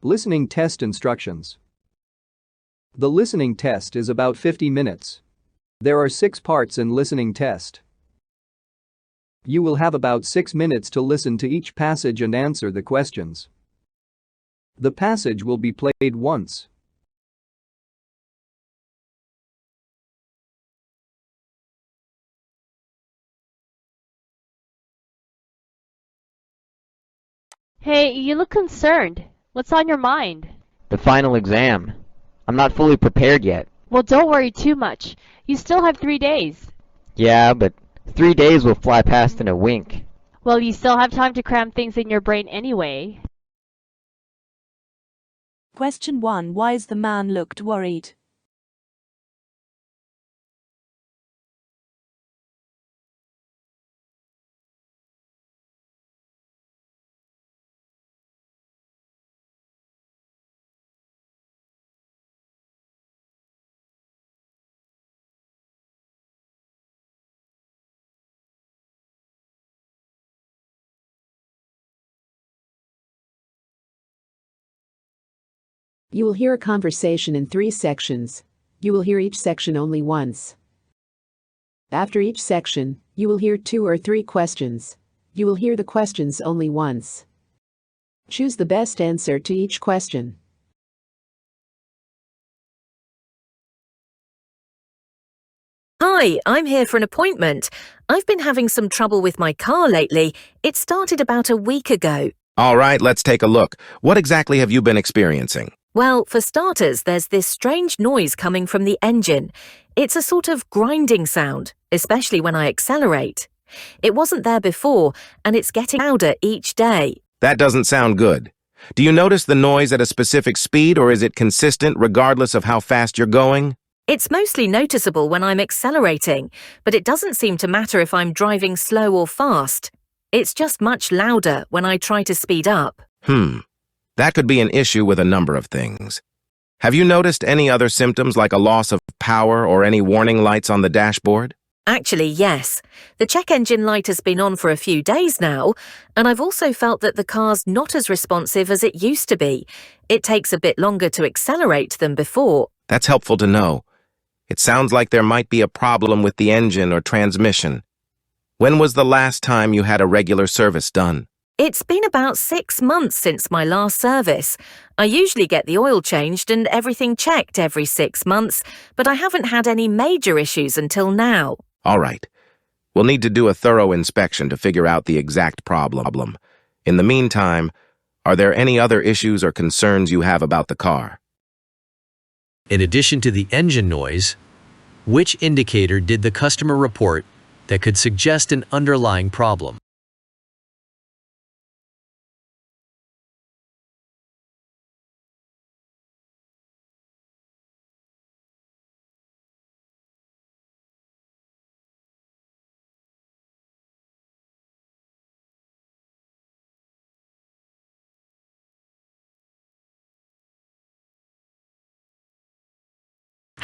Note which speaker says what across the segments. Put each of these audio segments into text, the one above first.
Speaker 1: Listening test instructions. The listening test is about 50 minutes. There are 6 parts in listening test. You will have about 6 minutes to listen to each passage and answer the questions. The passage will be played once.
Speaker 2: Hey, you look concerned. What's on your mind?
Speaker 3: The final exam. I'm not fully prepared yet.
Speaker 2: Well, don't worry too much. You still have 3 days.
Speaker 3: Yeah, but 3 days will fly past in a wink.
Speaker 2: Well, you still have time to cram things in your brain anyway.
Speaker 4: Question 1. Why is the man looked worried?
Speaker 5: You will hear a conversation in 3 sections. You will hear each section only once. After each section, you will hear 2 or 3 questions. You will hear the questions only once. Choose the best answer to each question.
Speaker 6: Hi, I'm here for an appointment. I've been having some trouble with my car lately. It started about a week ago.
Speaker 7: All right, let's take a look. What exactly have you been experiencing?
Speaker 6: Well, for starters, there's this strange noise coming from the engine. It's a sort of grinding sound, especially when I accelerate. It wasn't there before, and it's getting louder each day.
Speaker 7: That doesn't sound good. Do you notice the noise at a specific speed, or is it consistent regardless of how fast you're going?
Speaker 6: It's mostly noticeable when I'm accelerating, but it doesn't seem to matter if I'm driving slow or fast. It's just much louder when I try to speed up.
Speaker 7: That could be an issue with a number of things. Have you noticed any other symptoms like a loss of power or any warning lights on the dashboard?
Speaker 6: Actually, yes. The check engine light has been on for a few days now, and I've also felt that the car's not as responsive as it used to be. It takes a bit longer to accelerate than before.
Speaker 7: That's helpful to know. It sounds like there might be a problem with the engine or transmission. When was the last time you had a regular service done?
Speaker 6: It's been about 6 months since my last service. I usually get the oil changed and everything checked every 6 months, but I haven't had any major issues until now.
Speaker 7: All right. We'll need to do a thorough inspection to figure out the exact problem. In the meantime, are there any other issues or concerns you have about the car?
Speaker 8: In addition to the engine noise, which indicator did the customer report that could suggest an underlying problem?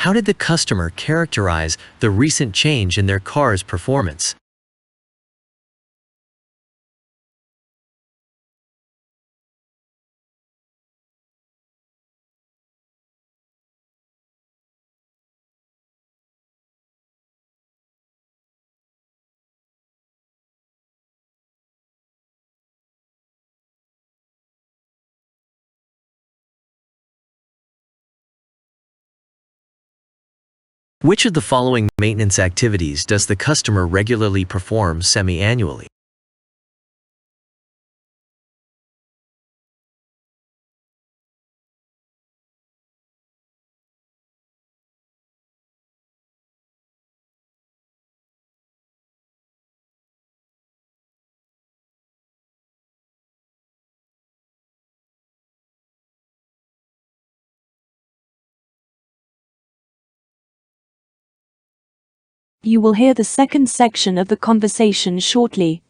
Speaker 8: How did the customer characterize the recent change in their car's performance? Which of the following maintenance activities does the customer regularly perform semi-annually?
Speaker 4: You will hear the second section of the conversation shortly.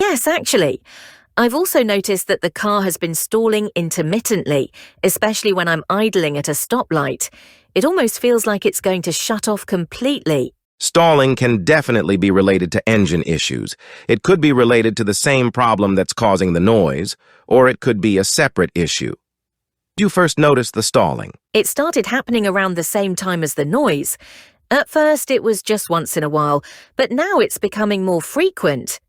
Speaker 6: Yes, actually. I've also noticed that the car has been stalling intermittently, especially when I'm idling at a stoplight. It almost feels like it's going to shut off completely.
Speaker 7: Stalling can definitely be related to engine issues. It could be related to the same problem that's causing the noise, or it could be a separate issue. You first noticed the stalling.
Speaker 6: It started happening around the same time as the noise. At first, it was just once in a while, but now it's becoming more frequent.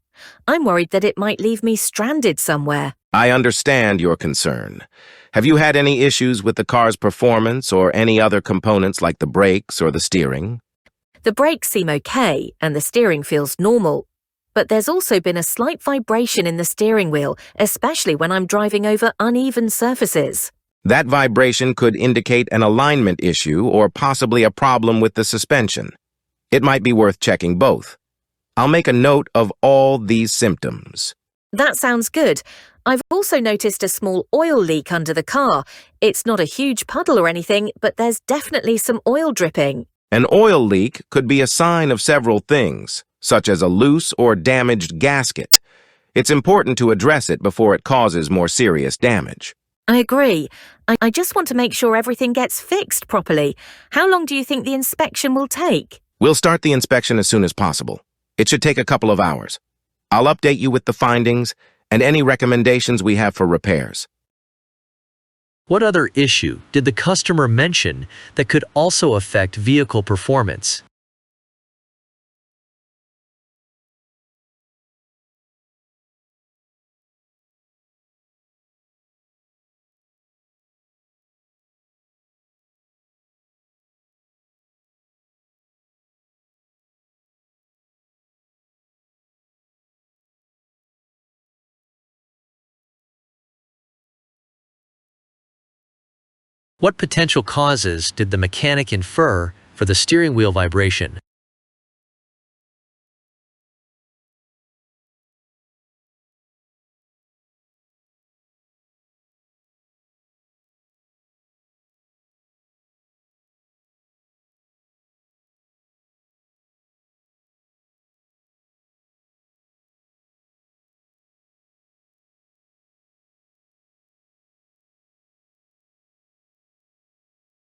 Speaker 6: I'm worried that it might leave me stranded somewhere.
Speaker 7: I understand your concern. Have you had any issues with the car's performance or any other components like the brakes or the steering?
Speaker 6: The brakes seem okay, and the steering feels normal. But there's also been a slight vibration in the steering wheel, especially when I'm driving over uneven surfaces.
Speaker 7: That vibration could indicate an alignment issue or possibly a problem with the suspension. It might be worth checking both. I'll make a note of all these symptoms.
Speaker 6: That sounds good. I've also noticed a small oil leak under the car. It's not a huge puddle or anything, but there's definitely some oil dripping.
Speaker 7: An oil leak could be a sign of several things, such as a loose or damaged gasket. It's important to address it before it causes more serious damage.
Speaker 6: I agree. I just want to make sure everything gets fixed properly. How long do you think the inspection will take?
Speaker 7: We'll start the inspection as soon as possible. It should take a couple of hours. I'll update you with the findings and any recommendations we have for repairs.
Speaker 8: What other issue did the customer mention that could also affect vehicle performance? What potential causes did the mechanic infer for the steering wheel vibration?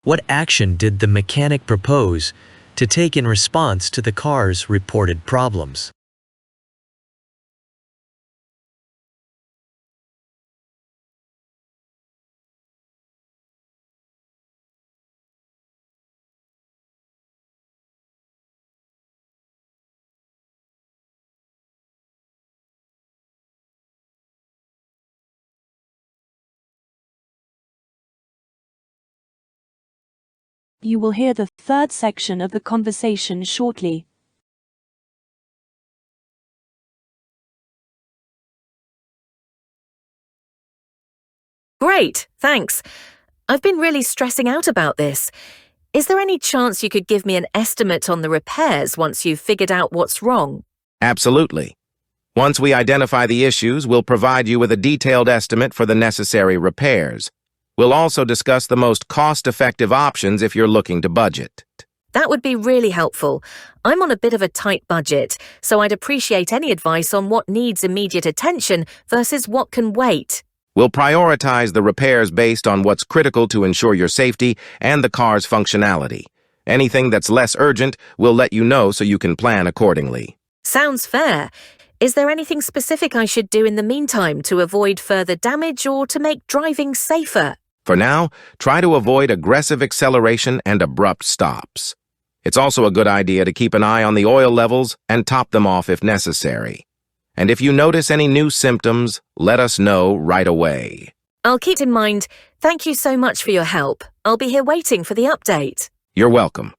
Speaker 8: What action did the mechanic propose to take in response to the car's reported problems?
Speaker 4: You will hear the third section of the conversation shortly.
Speaker 6: Great, thanks. I've been really stressing out about this. Is there any chance you could give me an estimate on the repairs once you've figured out what's wrong?
Speaker 7: Absolutely. Once we identify the issues, we'll provide you with a detailed estimate for the necessary repairs. We'll also discuss the most cost-effective options if you're looking to budget.
Speaker 6: That would be really helpful. I'm on a bit of a tight budget, so I'd appreciate any advice on what needs immediate attention versus what can wait.
Speaker 7: We'll prioritize the repairs based on what's critical to ensure your safety and the car's functionality. Anything that's less urgent, we'll let you know so you can plan accordingly.
Speaker 6: Sounds fair. Is there anything specific I should do in the meantime to avoid further damage or to make driving safer?
Speaker 7: For now, try to avoid aggressive acceleration and abrupt stops. It's also a good idea to keep an eye on the oil levels and top them off if necessary. And if you notice any new symptoms, let us know right away.
Speaker 6: I'll keep it in mind. Thank you so much for your help. I'll be here waiting for the update.
Speaker 7: You're welcome.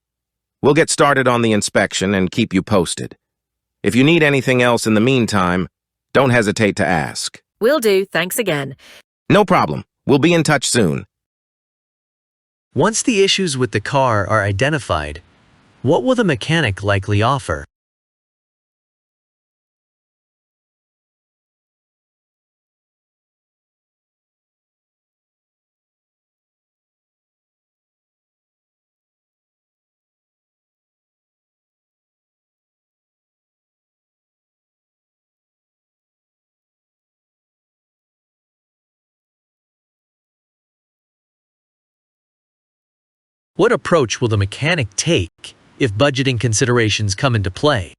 Speaker 7: We'll get started on the inspection and keep you posted. If you need anything else in the meantime, don't hesitate to ask.
Speaker 6: Will do. Thanks again.
Speaker 7: No problem. We'll be in touch soon.
Speaker 8: Once the issues with the car are identified, what will the mechanic likely offer? What approach will the mechanic take if budgeting considerations come into play.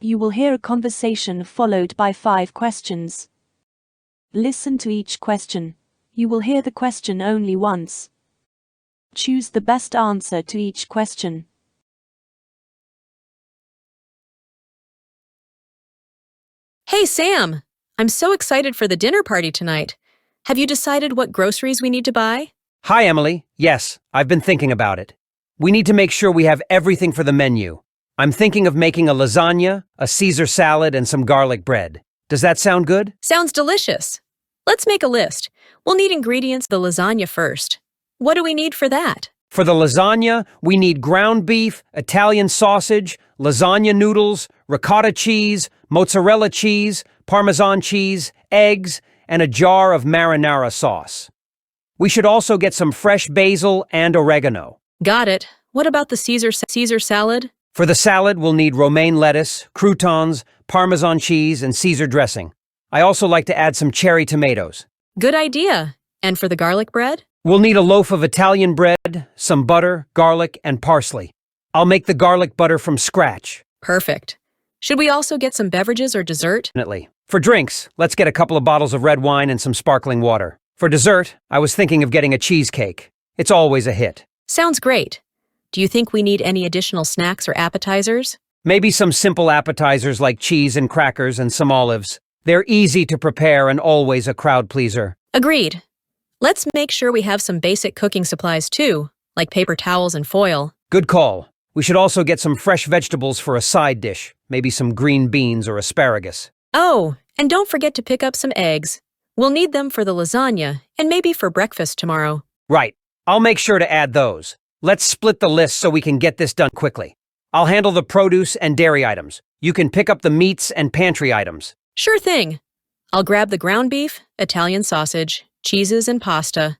Speaker 4: You will hear a conversation followed by 5 questions. Listen to each question. You will hear the question only once. Choose the best answer to each question.
Speaker 6: Hey, Sam! I'm so excited for the dinner party tonight. Have you decided what groceries we need to buy?
Speaker 9: Hi, Emily. Yes, I've been thinking about it. We need to make sure we have everything for the menu. I'm thinking of making a lasagna, a Caesar salad, and some garlic bread. Does that sound good?
Speaker 6: Sounds delicious. Let's make a list. We'll need ingredients for the lasagna first. What do we need for that?
Speaker 9: For the lasagna, we need ground beef, Italian sausage, lasagna noodles, ricotta cheese, mozzarella cheese, Parmesan cheese, eggs, and a jar of marinara sauce. We should also get some fresh basil and oregano.
Speaker 6: Got it. What about the Caesar salad?
Speaker 9: For the salad, we'll need romaine lettuce, croutons, Parmesan cheese, and Caesar dressing. I also like to add some cherry tomatoes.
Speaker 6: Good idea. And for the garlic bread?
Speaker 9: We'll need a loaf of Italian bread, some butter, garlic, and parsley. I'll make the garlic butter from scratch.
Speaker 6: Perfect. Should we also get some beverages or dessert?
Speaker 9: Definitely. For drinks, let's get a couple of bottles of red wine and some sparkling water. For dessert, I was thinking of getting a cheesecake. It's always a hit.
Speaker 6: Sounds great. Do you think we need any additional snacks or appetizers?
Speaker 9: Maybe some simple appetizers like cheese and crackers and some olives. They're easy to prepare and always a crowd pleaser.
Speaker 6: Agreed. Let's make sure we have some basic cooking supplies too, like paper towels and foil.
Speaker 9: Good call. We should also get some fresh vegetables for a side dish, maybe some green beans or asparagus.
Speaker 6: Oh, and don't forget to pick up some eggs. We'll need them for the lasagna and maybe for breakfast tomorrow.
Speaker 9: Right. I'll make sure to add those. Let's split the list so we can get this done quickly. I'll handle the produce and dairy items. You can pick up the meats and pantry items.
Speaker 6: Sure thing. I'll grab the ground beef, Italian sausage, cheeses, and pasta.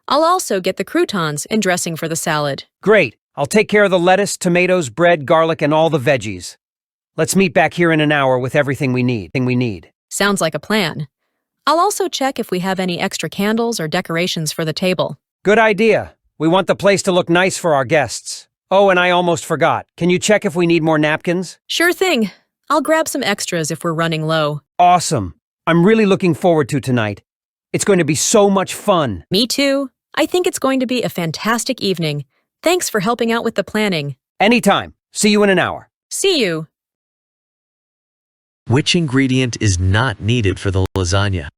Speaker 6: I'll also get the croutons and dressing for the salad.
Speaker 9: Great. I'll take care of the lettuce, tomatoes, bread, garlic, and all the veggies. Let's meet back here in an hour with everything we need.
Speaker 6: Sounds like a plan. I'll also check if we have any extra candles or decorations for the table.
Speaker 9: Good idea. We want the place to look nice for our guests. Oh, and I almost forgot. Can you check if we need more napkins?
Speaker 6: Sure thing. I'll grab some extras if we're running low.
Speaker 9: Awesome. I'm really looking forward to tonight. It's going to be so much fun.
Speaker 6: Me too. I think it's going to be a fantastic evening. Thanks for helping out with the planning.
Speaker 9: Anytime. See you in an hour.
Speaker 6: See you.
Speaker 8: Which ingredient is not needed for the lasagna?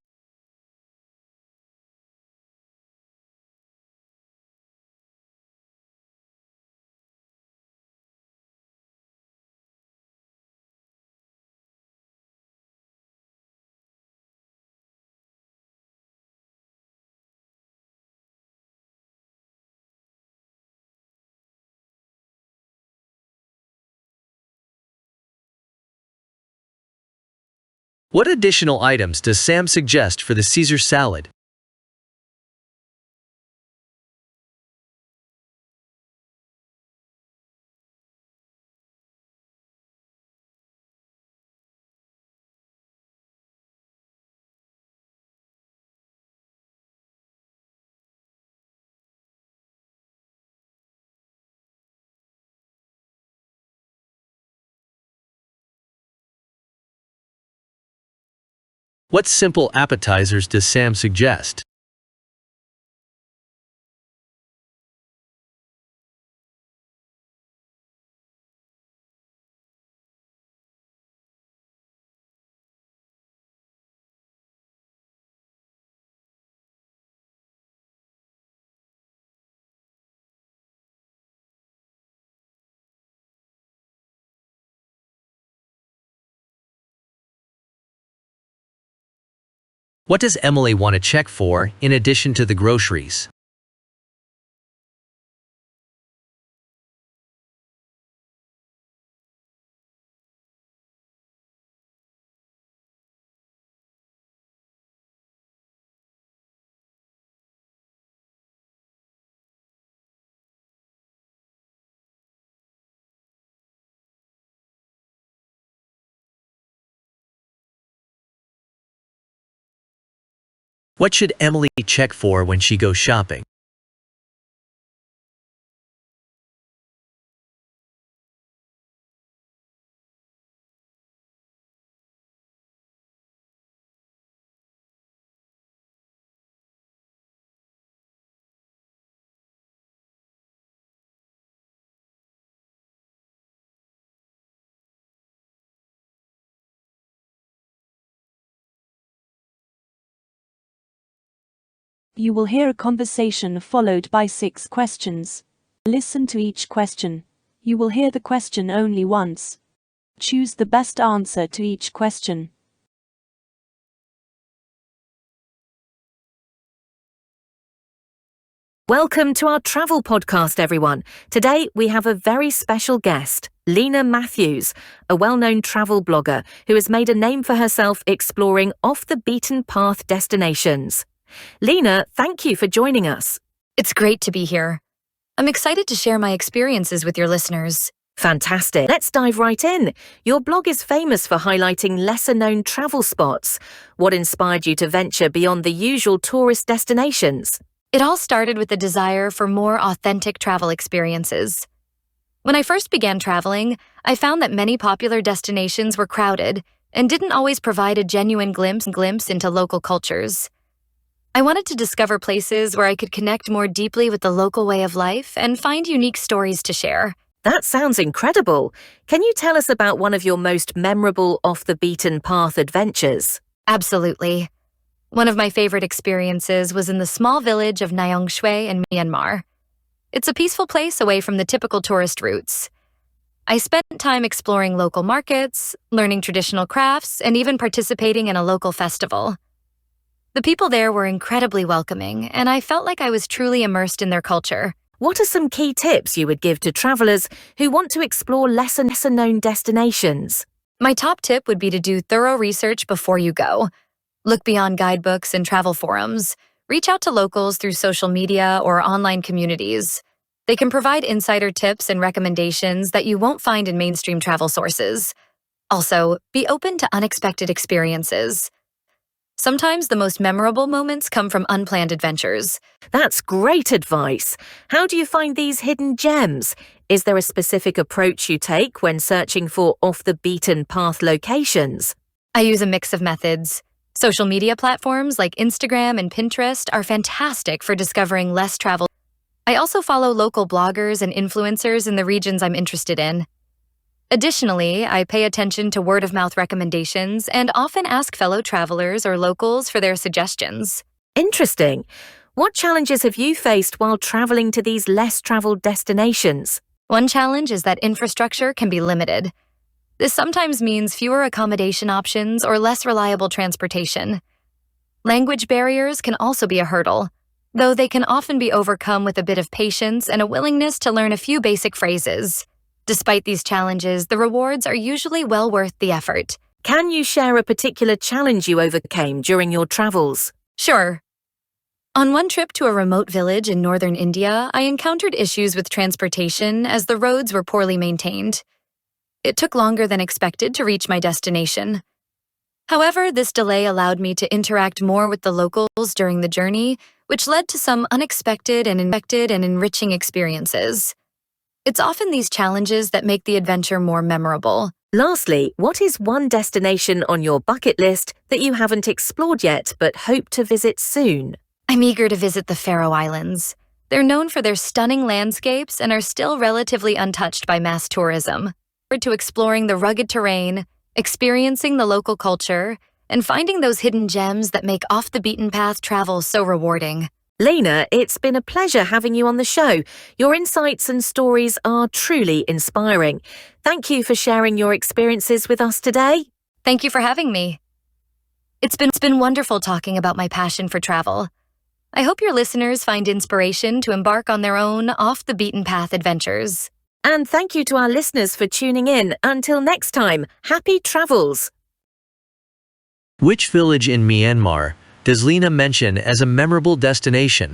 Speaker 8: What additional items does Sam suggest for the Caesar salad? What simple appetizers does Sam suggest? What does Emily want to check for in addition to the groceries? What should Emily check for when she goes shopping?
Speaker 4: You will hear a conversation followed by 6 questions. Listen to each question. You will hear the question only once. Choose the best answer to each question.
Speaker 6: Welcome to our travel podcast, everyone. Today we have a very special guest, Lena Matthews, a well-known travel blogger who has made a name for herself exploring off-the-beaten-path destinations. Lena, thank you for joining us.
Speaker 10: It's great to be here. I'm excited to share my experiences with your listeners.
Speaker 6: Fantastic. Let's dive right in. Your blog is famous for highlighting lesser-known travel spots. What inspired you to venture beyond the usual tourist destinations?
Speaker 10: It all started with the desire for more authentic travel experiences. When I first began traveling, I found that many popular destinations were crowded and didn't always provide a genuine glimpse into local cultures. I wanted to discover places where I could connect more deeply with the local way of life and find unique stories to share.
Speaker 6: That sounds incredible. Can you tell us about one of your most memorable off-the-beaten-path adventures?
Speaker 10: Absolutely. One of my favorite experiences was in the small village of Nyong Shui in Myanmar. It's a peaceful place away from the typical tourist routes. I spent time exploring local markets, learning traditional crafts, and even participating in a local festival. The people there were incredibly welcoming, and I felt like I was truly immersed in their culture.
Speaker 6: What are some key tips you would give to travelers who want to explore lesser-known destinations?
Speaker 10: My top tip would be to do thorough research before you go. Look beyond guidebooks and travel forums. Reach out to locals through social media or online communities. They can provide insider tips and recommendations that you won't find in mainstream travel sources. Also, be open to unexpected experiences. Sometimes the most memorable moments come from unplanned adventures.
Speaker 6: That's great advice. How do you find these hidden gems? Is there a specific approach you take when searching for off-the-beaten-path locations?
Speaker 10: I use a mix of methods. Social media platforms like Instagram and Pinterest are fantastic for discovering less traveled. I also follow local bloggers and influencers in the regions I'm interested in. Additionally, I pay attention to word-of-mouth recommendations and often ask fellow travelers or locals for their suggestions.
Speaker 6: Interesting. What challenges have you faced while traveling to these less-traveled destinations?
Speaker 10: One challenge is that infrastructure can be limited. This sometimes means fewer accommodation options or less reliable transportation. Language barriers can also be a hurdle, though they can often be overcome with a bit of patience and a willingness to learn a few basic phrases. Despite these challenges, the rewards are usually well worth the effort.
Speaker 6: Can you share a particular challenge you overcame during your travels?
Speaker 10: Sure. On one trip to a remote village in northern India, I encountered issues with transportation as the roads were poorly maintained. It took longer than expected to reach my destination. However, this delay allowed me to interact more with the locals during the journey, which led to some unexpected and enriching experiences. It's often these challenges that make the adventure more memorable.
Speaker 6: Lastly, what is one destination on your bucket list that you haven't explored yet but hope to visit soon?
Speaker 10: I'm eager to visit the Faroe Islands. They're known for their stunning landscapes and are still relatively untouched by mass tourism. To exploring the rugged terrain, experiencing the local culture, and finding those hidden gems that make off-the-beaten-path travel so rewarding.
Speaker 6: Lena, it's been a pleasure having you on the show. Your insights and stories are truly inspiring. Thank you for sharing your experiences with us today.
Speaker 10: Thank you for having me. It's been wonderful talking about my passion for travel. I hope your listeners find inspiration to embark on their own off-the-beaten-path adventures.
Speaker 6: And thank you to our listeners for tuning in. Until next time, happy travels.
Speaker 8: Which village in Myanmar does Lena mention as a memorable destination?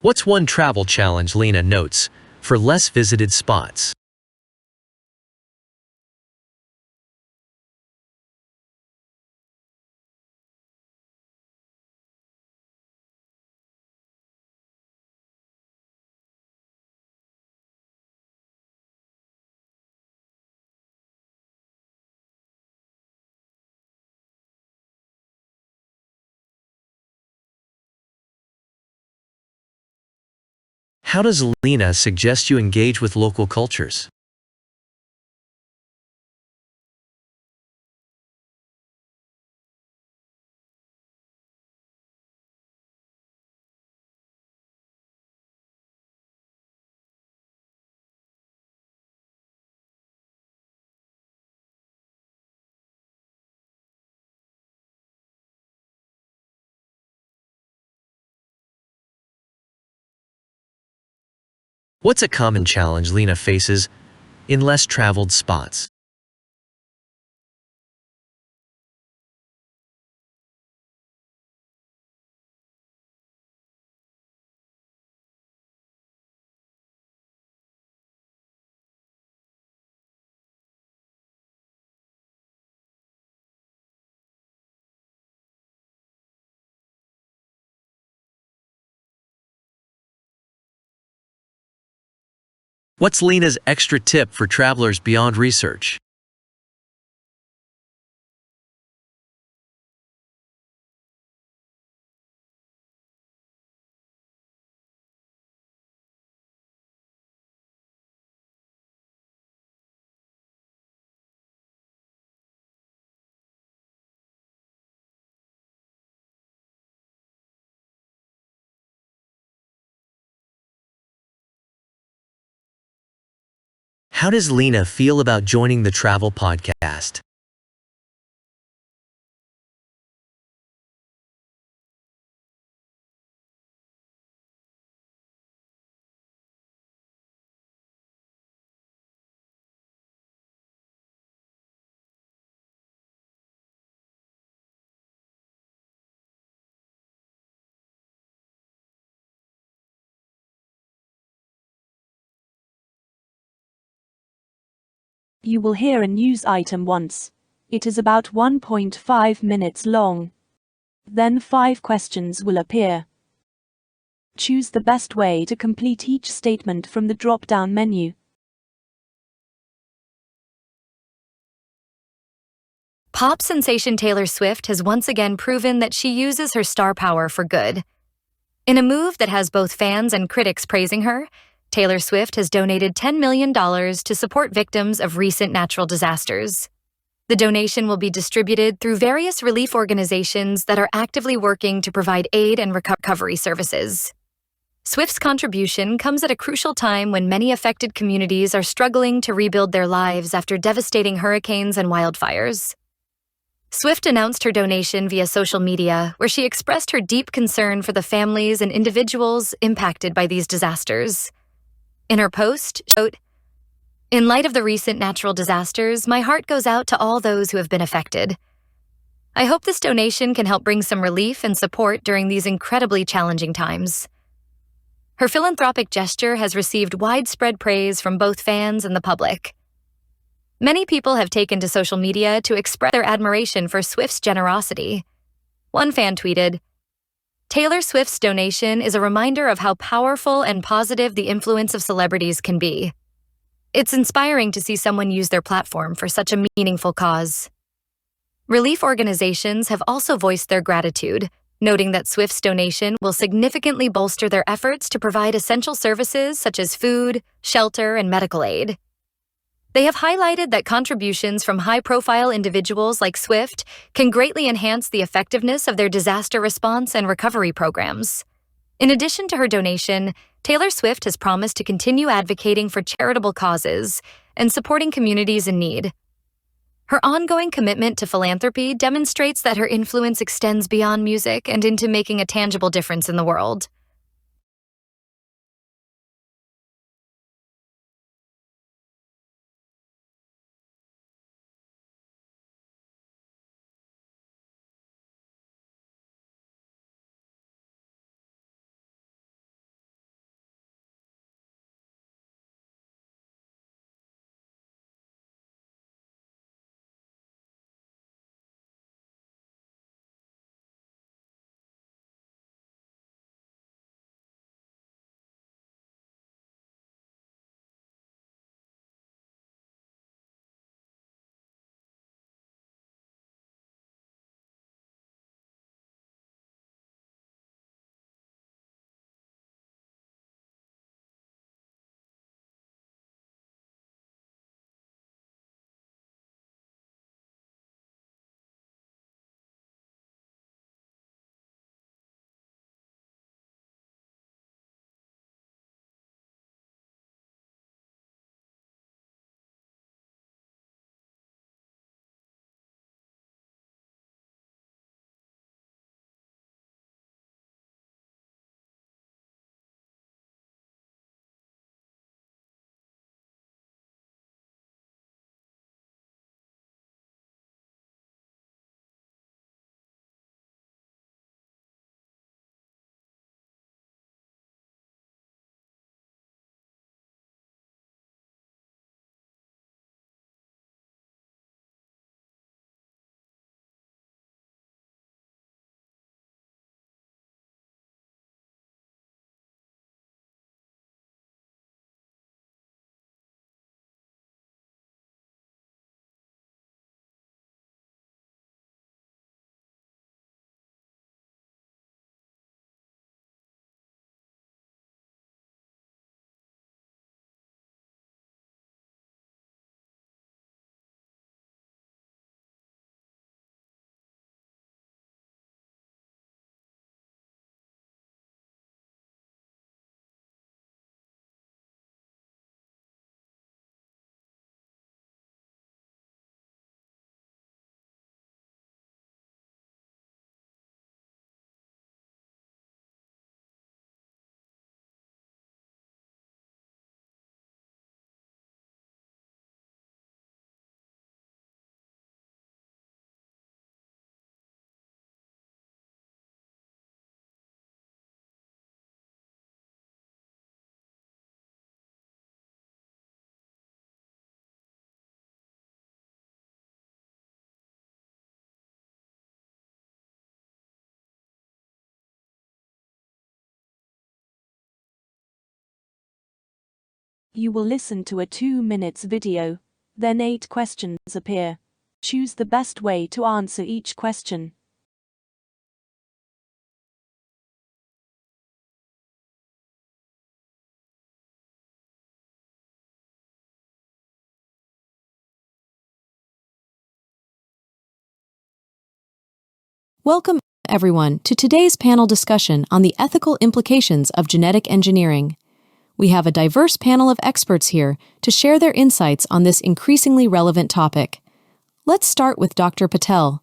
Speaker 8: What's one travel challenge Lena notes for less visited spots? How does Lena suggest you engage with local cultures? What's a common challenge Lena faces in less traveled spots? What's Lena's extra tip for travelers beyond research? How does Lena feel about joining the travel podcast?
Speaker 4: You will hear a news item once. It is about 1.5 minutes long. Then 5 questions will appear. Choose the best way to complete each statement from the drop-down menu.
Speaker 10: Pop sensation Taylor Swift has once again proven that she uses her star power for good. In a move that has both fans and critics praising her, Taylor Swift has donated $10 million to support victims of recent natural disasters. The donation will be distributed through various relief organizations that are actively working to provide aid and recovery services. Swift's contribution comes at a crucial time when many affected communities are struggling to rebuild their lives after devastating hurricanes and wildfires. Swift announced her donation via social media, where she expressed her deep concern for the families and individuals impacted by these disasters. In her post, she wrote, "In light of the recent natural disasters, my heart goes out to all those who have been affected. I hope this donation can help bring some relief and support during these incredibly challenging times." Her philanthropic gesture has received widespread praise from both fans and the public. Many people have taken to social media to express their admiration for Swift's generosity. One fan tweeted, "Taylor Swift's donation is a reminder of how powerful and positive the influence of celebrities can be. It's inspiring to see someone use their platform for such a meaningful cause." Relief organizations have also voiced their gratitude, noting that Swift's donation will significantly bolster their efforts to provide essential services such as food, shelter, and medical aid. They have highlighted that contributions from high-profile individuals like Swift can greatly enhance the effectiveness of their disaster response and recovery programs. In addition to her donation, Taylor Swift has promised to continue advocating for charitable causes and supporting communities in need. Her ongoing commitment to philanthropy demonstrates that her influence extends beyond music and into making a tangible difference in the world.
Speaker 4: You will listen to a 2 minutes video. Then 8 questions appear. Choose the best way to answer each question.
Speaker 11: Welcome, everyone, to today's panel discussion on the ethical implications of genetic engineering. We have a diverse panel of experts here to share their insights on this increasingly relevant topic. Let's start with Dr. Patel.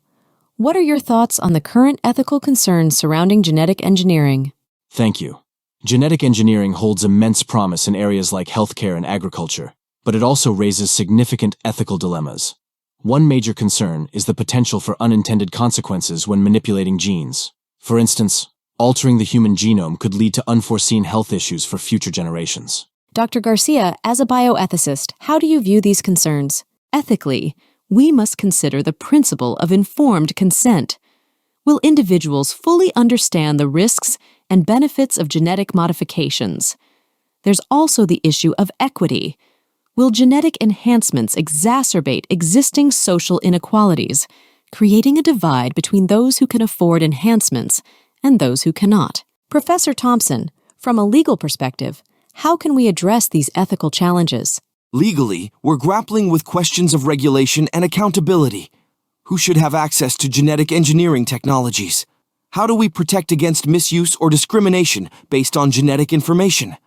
Speaker 11: What are your thoughts on the current ethical concerns surrounding genetic engineering?
Speaker 12: Thank you. Genetic engineering holds immense promise in areas like healthcare and agriculture, but it also raises significant ethical dilemmas. One major concern is the potential for unintended consequences when manipulating genes. For instance, altering the human genome could lead to unforeseen health issues for future generations.
Speaker 11: Dr. Garcia, as a bioethicist, how do you view these concerns? Ethically, we must consider the principle of informed consent. Will individuals fully understand the risks and benefits of genetic modifications? There's also the issue of equity. Will genetic enhancements exacerbate existing social inequalities, creating a divide between those who can afford enhancements and those who cannot? Professor Thompson, from a legal perspective, how can we address these ethical challenges?
Speaker 13: Legally, we're grappling with questions of regulation and accountability. Who should have access to genetic engineering technologies? How do we protect against misuse or discrimination based on genetic information?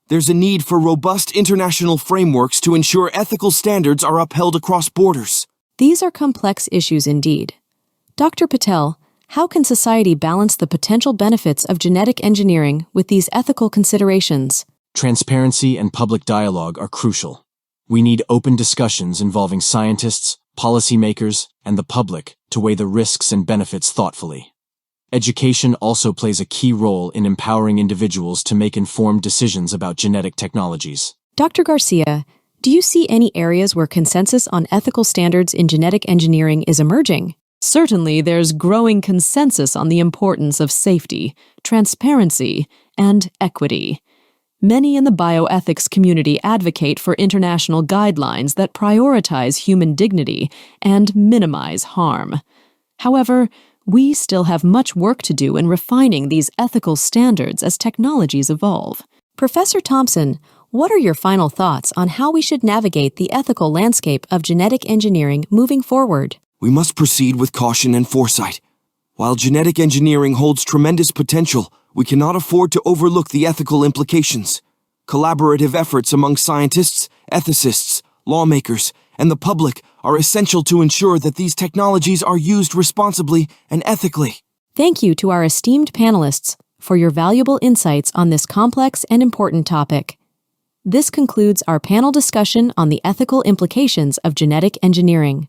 Speaker 13: There's a need for robust international frameworks to ensure ethical standards are upheld across borders.
Speaker 11: These are complex issues indeed. Dr. Patel, how can society balance the potential benefits of genetic engineering with these ethical considerations?
Speaker 12: Transparency and public dialogue are crucial. We need open discussions involving scientists, policymakers, and the public to weigh the risks and benefits thoughtfully. Education also plays a key role in empowering individuals to make informed decisions about genetic technologies.
Speaker 11: Dr. Garcia, do you see any areas where consensus on ethical standards in genetic engineering is emerging? Certainly, there's growing consensus on the importance of safety, transparency, and equity. Many in the bioethics community advocate for international guidelines that prioritize human dignity and minimize harm. However, we still have much work to do in refining these ethical standards as technologies evolve. Professor Thompson, what are your final thoughts on how we should navigate the ethical landscape of genetic engineering moving forward?
Speaker 13: We must proceed with caution and foresight. While genetic engineering holds tremendous potential, we cannot afford to overlook the ethical implications. Collaborative efforts among scientists, ethicists, lawmakers, and the public are essential to ensure that these technologies are used responsibly and ethically.
Speaker 11: Thank you to our esteemed panelists for your valuable insights on this complex and important topic. This concludes our panel discussion on the ethical implications of genetic engineering.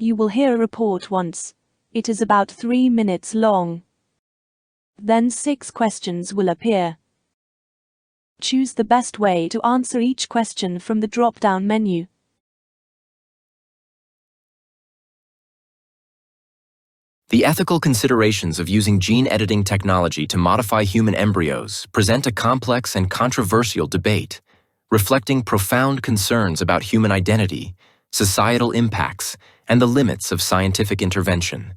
Speaker 4: You will hear a report once. It is about 3 minutes long. Then 6 questions will appear. Choose the best way to answer each question from the drop-down menu.
Speaker 14: The ethical considerations of using gene editing technology to modify human embryos present a complex and controversial debate, reflecting profound concerns about human identity, societal impacts, and the limits of scientific intervention.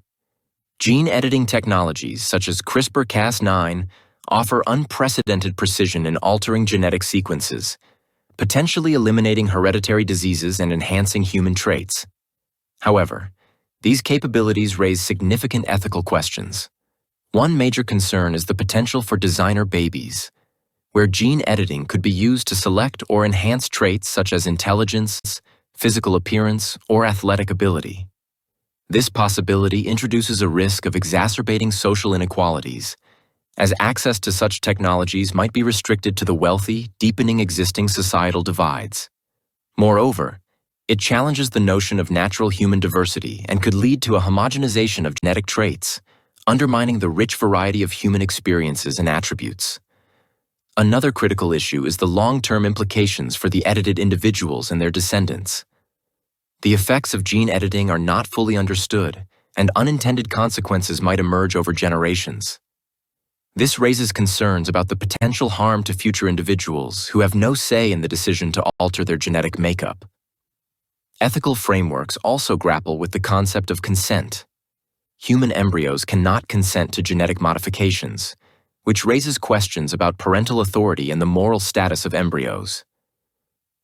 Speaker 14: Gene editing technologies such as CRISPR-Cas9 offer unprecedented precision in altering genetic sequences, potentially eliminating hereditary diseases and enhancing human traits. However, these capabilities raise significant ethical questions. One major concern is the potential for designer babies, where gene editing could be used to select or enhance traits such as intelligence, physical appearance, or athletic ability. This possibility introduces a risk of exacerbating social inequalities, as access to such technologies might be restricted to the wealthy, deepening existing societal divides. Moreover, it challenges the notion of natural human diversity and could lead to a homogenization of genetic traits, undermining the rich variety of human experiences and attributes. Another critical issue is the long-term implications for the edited individuals and their descendants. The effects of gene editing are not fully understood, and unintended consequences might emerge over generations. This raises concerns about the potential harm to future individuals who have no say in the decision to alter their genetic makeup. Ethical frameworks also grapple with the concept of consent. Human embryos cannot consent to genetic modifications, which raises questions about parental authority and the moral status of embryos.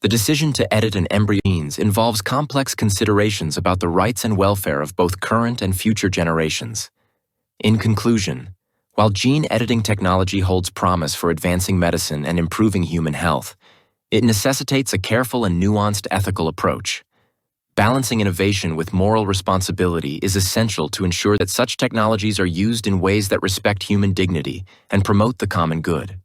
Speaker 14: The decision to edit an embryo involves complex considerations about the rights and welfare of both current and future generations. In conclusion, while gene editing technology holds promise for advancing medicine and improving human health, it necessitates a careful and nuanced ethical approach. Balancing innovation with moral responsibility is essential to ensure that such technologies are used in ways that respect human dignity and promote the common good.